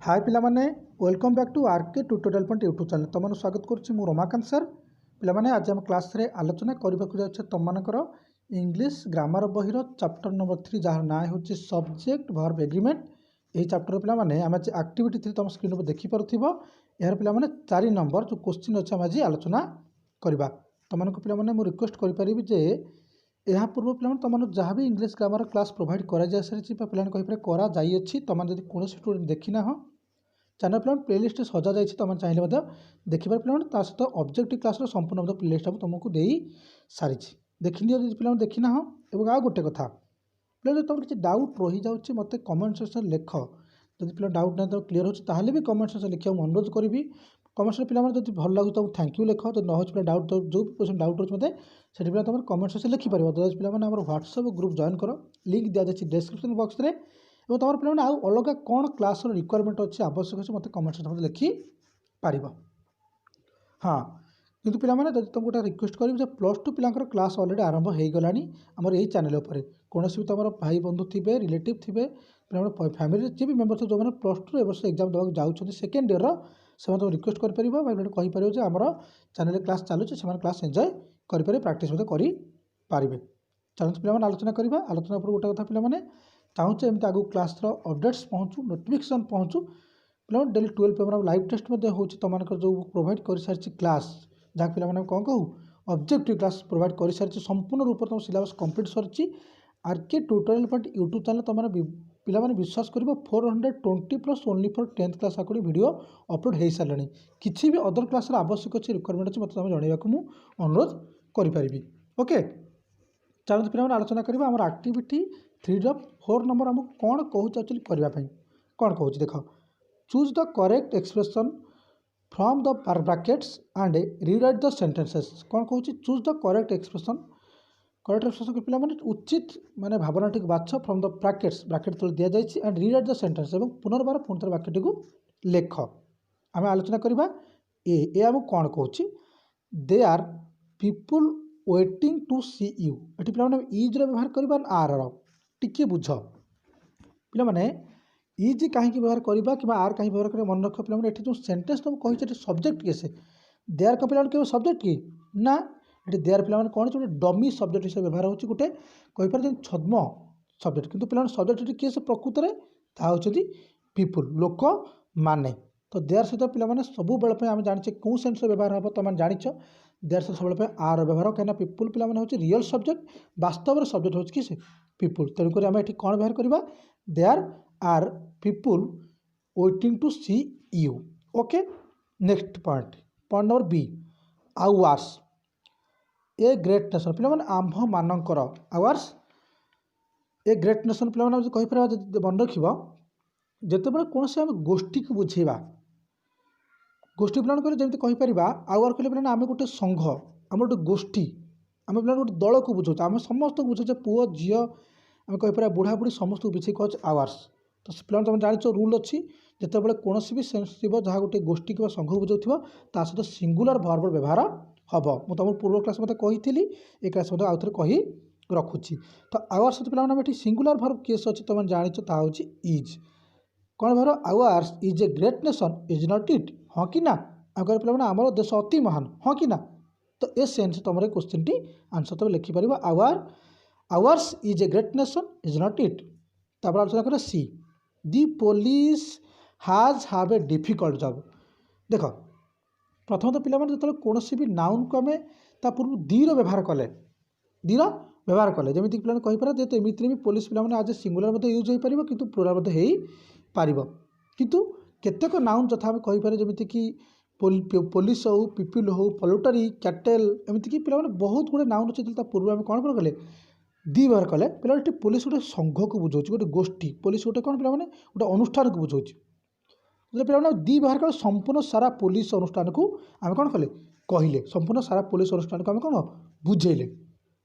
हाय पिला माने welcome back to RK tutorial point YouTube channel तुम स्वागत करुच्ची रमाकांत सर पिला माने आज आम क्लास रे आलोचना करने को जाच्छे तुम मानकर इंग्लिश ग्रामर बहिर चैप्टर नंबर 3 जार ना होची सब्जेक्ट वर्ब एग्रीमेंट। यही चैप्टर पिला माने आम आज एक्टिविटी 3 तुम स्क्रीन पर देखि पारुथिबो। यार पिला माने 4 नंबर जो क्वेश्चन अछि हम आज आलोचना करबा। तुम मानक पिला माने मु रिक्वेस्ट करि परिबी जे यहाँ पूर्व पिला तुम जहाँ भी इंग्लिश ग्रामर क्लास प्रोवाइड करा जा सारी पिला कहीं करा जाई अछि। तुम जदि कौन स्टूडेंट देखी ना हो चैनल प्लान प्लेलिस्ट सजा जाए तुम चाहिए देखिए पे सहित ऑब्जेक्टिव क्लास संपूर्ण प्लेलिस्ट तुमको दे सारी देखी पे देखी ना हो। आ गोटे कथा पे तुम किसी डाउट रही जाऊँगी मत कमेंट सेक्शन लिख जब पे डाउट ना क्लीयर हो भी कमेंट सेक्शन लिखा अनुरोध करी। कमेंट सेक्शन पे जब भल लगे तुम थैंक यू लिख तो न हो डाउट जो भी क्वेश्चन डाउट रोचे मत से तुम कमेंट सेक्शन लिखिपार। अदरवाइज पे व्हाट्सएप ग्रुप जॉइन कर लिंक दि जाए डिस्क्रिप्शन बॉक्स में और तुम पे आउ अलग कौन क्लास रिक्वायरमेंट अच्छी आवश्यक अच्छे मत कमेंट सेक्शन लिखिपार। हाँ किंतु पे जब तुम गोटे रिक्वेस्ट करी +2 पिलांकर क्लास अलरेडी आरंभ हो गलानी आमर यही चैनल उपर कौन भी तुम भाई बंधु थे रिलेटिव थे फैमिली जी भी मेम्बर थे जो +2 ए वर्ष एग्जाम देवाक जाऊँ सेकेंड इयर से तुम रिक्वेस्ट करें आमर चैनल क्लास चलुचे से क्लास एंजॉय करेंगे प्राक्ट करेंगे। चलते पे आलोचना करवा। आलोचना पर गोटे कथा पे चाहूचे एमती आगू क्लास अपडेट्स पहुँचू नोटिफिकेशन पहुँचू पे डेली 12 पेपर लाइव टेस्ट हो तुम जो प्रोवाइड कर सारी क्लास जहाँ पे कौन कहूँ ऑब्जेक्टिव क्लास प्रोवाइड कर सारी संपूर्ण रूप तुम सिलेबस कंप्लीट सरी RK tutorial point YouTube channel तुम पे विश्वास कर 420+ ओनली फॉर 10th क्लास आकड़ी वीडियो अपलोड हो सारे किसी भी अदर क्लास आवश्यक अच्छे रिक्वायरमेंट अच्छे मतलब जनवाक अनुरोध करी। ओके चलते पे आलोचना करवा आम एक्टिविटी 3 नंबर आमको कौन कहूँ एक्चुअली करने कौन कहूँ देख choose the correct expression from the brackets and rewrite the sentences. कौन कहूँ चूज द करेक्ट एक्सप्रेशन पे मैंने उचित माने भावनाटी बाछ फ्रॉम द ब्रैकेट तले दि जाए एंड रीराइट द सेंटेंस और पुनर्बार पुनः वाक्यटी को लेख। आम आलोचना करवा ए आम कौन कहूँ they are people waiting to see you ये पे इज व्यवहार करवा आर टिके बुझ पे मैंने इज कहीं व्यवहार करवा कि आर कहीं व्यवहार कर मन रख पे जो सेंटेंस तुम कही सब्जेक्ट किए से दे आर पे केवल सब्जेक्ट कि ना ये दे आर पे कौन गोटे डमी सब्जेक्ट हिसाब व्यवहार हो गोटे कहीपर छद्म सब्जेक्ट कितु पे सब्जेक्ट किए से प्रकृत में ताकि पीपुल लोक माने तो दे आर सहित पे सब बेले आम जाने कौन सेन्स व्यवहार हम तुम जाच दे आर सब आर व्यवहार कहीं पीपुल पे हूँ रियल सब्जेक्ट वास्तव में सब्जेक्ट हो कि पीपुल तेणुक आम ये कौन व्यवहार करवा they are people waiting to see you. Okay next point number B ours a great nation पे आम्भ मानकर आवर्स ए ग्रेट नेशन पे कहीपर मन रख जिते कौन से आम गोष्ठी को बुझेबा गोष्ठी पे जमी कहीपर आवर कहले आम गोटे संघ आम गोटे गोष्ठी आम पे गोटे दल को बुझे आम समस्त बुझे पुओ झी आम कहीपर बुढ़ा बुढ़ी समस्त बुझे कह आवर्स तो पे तुम जाच रूल अच्छी जिते कौन भी सेन्स थी जहाँ गोटे गोष्ठी कि संघ बुझाऊ ता सहित सिंगुलर वर्ब व्यवहार हम मुझे तुम पूर्व क्लास मत कही ए क्लास आउ थे कही रखुच्छी तो आवर्स पे सिंगुलर वर्ब केस अच्छी तुम जाच इज कौन भर hours is a great nation is not it हाँ कि ना आम कह पे आमर देश अति महान हाँ कि ना तो ए सेन्स तुम क्वेश्चन टी आंसर तुम लिखिपर ours is a great nation is not it. तापर आलोचना कर सी दी पुलिस हाज हाव ए डिफिकल्ट जॉब। देख प्रथम पे जो कौन भी नाउन को आम पूर्व दी व्यवहार कले दी व्यवहार कले जमीक पे कहीपर तो एमती भी पुलिस पे आज सिंगुलर यूज हो पार कि प्लुराल हो पार किंतु केतेक नाउन जथा आम कहीपर जमीक कि पुलिस हो पिपिल हो पोल्ट्री कैटेल एमती कि पे बहुत गुड़े नाउन अच्छे पूर्व आम कौन कले दी व्यवहार कले पे पुलिस गोटे संघ को बुझाऊँ गोटे गोष्ठी पुलिस गोटे कौन पे गोटे अनुष्ठान को बुझाऊँ पे दी व्यवहार कले संपूर्ण सारा पुलिस अनुष्ठान को आम कौन कले कहले संपूर्ण सारा पुलिस अनुष्ठान को आम कौन बुझेले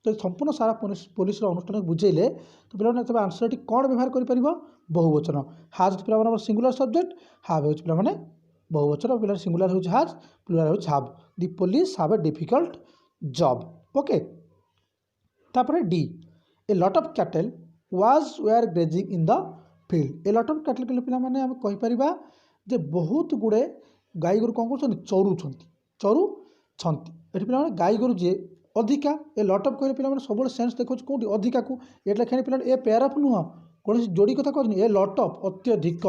तो संपूर्ण सारा पुलिस अनुष्ठान को बुझेले तो पे तब आंसर कौन व्यवहार कर बहुवचन हाज पे सिंगुलर सब्जेक्ट हाव हो पे बहुवचन पे सिंगुलर हो हाज प्लुराल हो have the police have a difficult job. Okay तापर डी a lot of cattle was were grazing in the field a lot of cattle पे आम कहीपर जे बहुत गुड़े गाई गोरु कौन कर चरुंट ये पे गाई गोरु जी अधिका ए लट अफ कहले पे सब सेन्स देखो कौटी अधिका को ये लिखे पे ए पेयर अफ नुह कौन जोड़ी कथा कहनी ए लट अफ अत्यधिक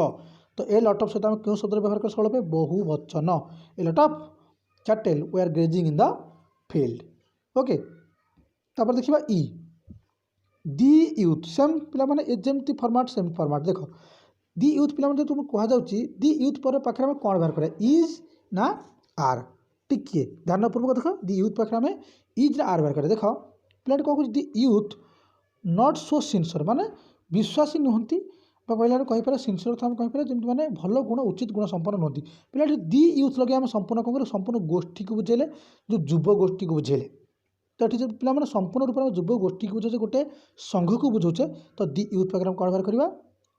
तो ए लट अफ सहित आम क्यों शब्द व्यवहार कर सबल पे बहुवचन ए लट अफ कैटल वे are grazing in the field okay तापर देखिबा ई दी यूथ सेम पिला माने ए जेमती फॉर्मेट सेम फॉर्मेट देखो दी यूथ पिला माने तुम कहा जाउची दी यूथ पर पाखरे में कोन व्यवहार करे इज ना आर टिके ध्यान पूर्वक देख दी यूथ पाखे आम इज आर व्यवहार करें देख पिलाटी कौन दी यूथ नॉट सो सिनसियर माने विश्वासी नुहति कहला कहीपर सिनसियर था कहीपर जमी मैंने भल गुण उचित गुण संपन्न नुहति पिलाटी दी यूथ लगे आम संपूर्ण कौन संपूर्ण गोष्ठी को बुझेले जो युव गोष्ठी को बुझेले तो ये पिला मैंने संपूर्ण रूप में युव गोष्ठी को बुझे गोटे संघ को बुझौचे तो दी यूथ पाखे कौन व्यवहार करवा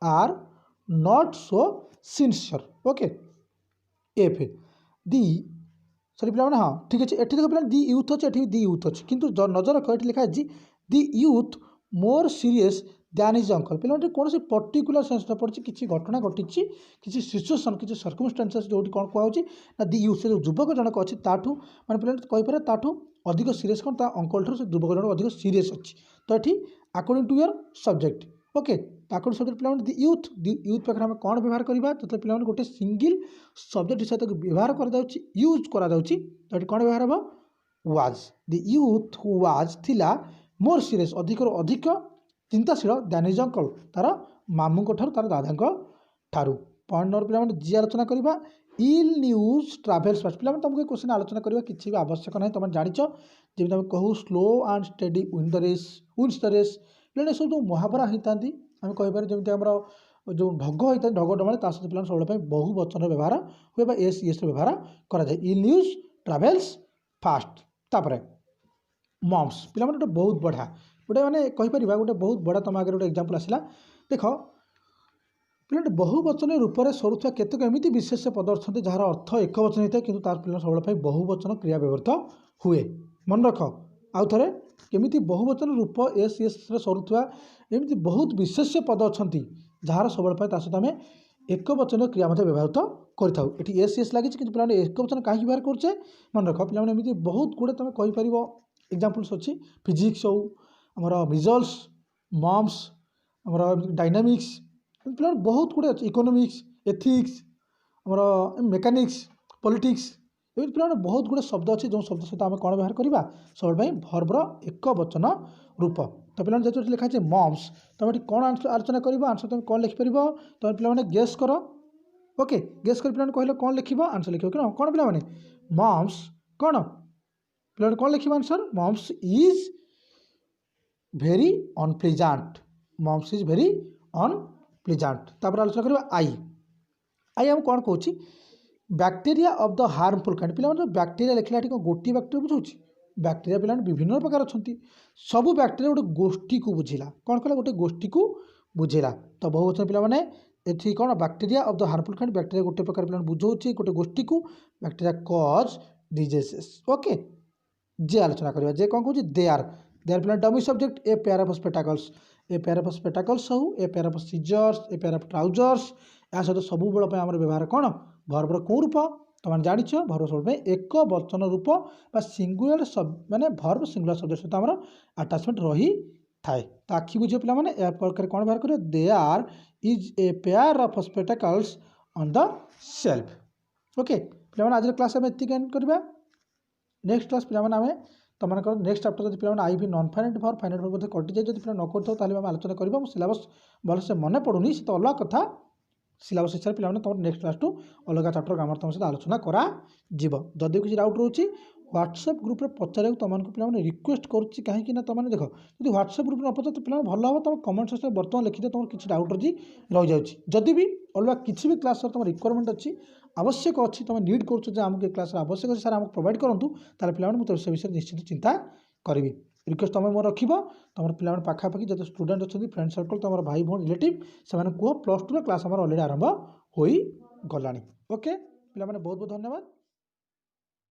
are not so sincere okay एफ दी सॉरी पे हाँ ठीक अच्छे ये देख पे दी यूथ अच्छे ये दी यूथ अच्छे किंतु नजर रख ये लिखा है the youth more serious than is uncle पे कौन से पर्टिकुलर सेन्स पड़ी किसी घटना घटी किसी सिचुएसन किसी सर्कमस्टान्सेस जो कौन कहुच्छी ना दी यूथ से जो युवक जनक अच्छी ताठू मैंने पे कहीपर ताठू अधिक सीरीयस कौन अंकल ठार से युवक जनक अधिक सीरीयस अच्छी तो ये according to your subject okay according subject पे दी यूथ पाखे आम कौन व्यवहार करवा जो पे गोटे सिंगल सब्जेक्ट सहित व्यवहार यूज कर तो ये कौन व्यवहार हम was the youth who was थिला मोर सीरीयस अधिक अधिक चिंताशील दैन इज अंकल तार मामू ठार तार दादा ठारू पॉइंट नंबर पे जी आलोचना करवा इल न्यूज ट्राभेल्स फास्ट पे तुमको क्वेश्चन आलोचना करवा किसी भी आवश्यक ना तुम जाच जमी तुम कहूँ slow and steady wins the race पे सब जो महावरा होता आम कहीपर जमी आम जो ढग होता है ढग डमाणे सहित पे सब बहु वचन व्यवहार हुए एस एस व्यवहार कराए इल न्यूज ट्राभेल्स फास्ट तापर मम्स पे गोटे बहुत बढ़िया गोटे मैंने कहीपर गोटे बहुत बड़ा तुम आगे गोटे एग्जाम्पल आसला देख पे बहुवचन रूप में सरुवा केतक एमती विशेष पद अच्छा जार अर्थ एक वचन होता है कि पे सब बहुवचन क्रिया व्यवहृत हुए मन रख आउ थे केमी बहुवचन रूप एस एस सरुवा एमती बहुत विशेष पद अच्छा जार सब सहित आम एक वचन क्रिया व्यवहृत करें एस एस लगी कि पे एक वचन कहीं व्यवहार करें मन रख पे बहुत गुड़े तुम कहीपर एग्जाम्पल्स अच्छी फिजिक्स हो आमर मिजल्स मम्स आमर डायनामिक्स पे बहुत गुड़े अच्छे इकोनोमिक्स एथिक्स आमर मेकानिक्स पॉलिटिक्स ये पे बहुत गुड़े शब्द अच्छे जो शब्द सहित आम कौन व्यवहार करवा सब भर्बर एक वचन रूप तो पे जो लिखा है मम्स तुम ये कौन आलोचना कर आंसर तुम कौन लिखिपर तुम पे गेस कर ओके गेस कर पे कहले कौन लिख आंसर लिख कौन पे मम्स कौन पे कौन लिख answer mumps is very unpleasant mumps is very unpleasant तापर आलोचना करवा आई आम कौन कौच bacteria of the harmful kind पे बैक्टेरिया लिखला गोटे बैक्टेरिया बुझाऊँ बैक्टेरिया पे विभिन्न प्रकार अच्छा सबू बैक्टेरिया गोटे गोष्ठी को बुझेगा कौन कहला गोटे गोष्ठी को बुझेगा तो बहुवचन पे मैंने ये कौन bacteria of the harmful kind bacteria गोटे प्रकार पे बुझाऊँ गोटे गोष्ठी को बैक्टेरिया कज डिजीजेस ओके जे आलोचना करवा जे कौन कौन दे आर पे dummy subject a pair of spectacles हो a pair of scissors a pair of trousers या सहित सब बेल आम व्यवहार कौन भर्बर कौ रूप तुम जान भर्ब सब एक वचन रूप सिंगुलर माने भर्ब सिंगुलर सब्जेक्ट सहित आम आटाचमेंट रही थाए तो आखि बुझे पे मैंने प्रकार कौन व्यवहार कर they are is a pair of spectacles on the shelf okay पे आज क्लास में एति एंड करवा नेक्स्ट क्लास पे आम तुम नेक्स्ट चैप्टर जब पे आई भी नॉन फाइनाइट भर्ब कटि जाए जब न कर आलोचना करवा सिलेबस भलसे मन पड़ूनी से तो अलग कथा सिलेबस हिसाब से पे नेक्स्ट क्लास टू अलग चैप्टर ग्रामर तुम सहित आलोचना करा जदि किसी डाउट रोचे व्हाट्सएप ग्रुप में पचारे तुमको पे रिक्वेस्ट करुच्ची कहीं तुमने देख जो व्हाट्सएप ग्रुप में न पचार तो पे भल हम तुम कमेंट सेक्शन में बर्तमान लिखिदे तुम किसी डाउट रही जाऊँगी जदि भी अलग किसी भी क्लास तुम रिक्वायरमेंट अच्छी आवश्यक अच्छी तुम नीड कर आमको क्लास आवश्यक अच्छे सर आमको प्रोवाइड करूँ ताले पे मुझे विषय निश्चित चिंता करी रिक्वेस्ट तुम मोर रख तुम पे पाखापाखि जो स्टूडेंट अच्छा फ्रेंड सर्कल तुम भाई भौणी रिलेटिव से कह +2 क्लास आम अलरेडी आरंभ हो गलानी ओके पे बहुत बहुत धन्यवाद।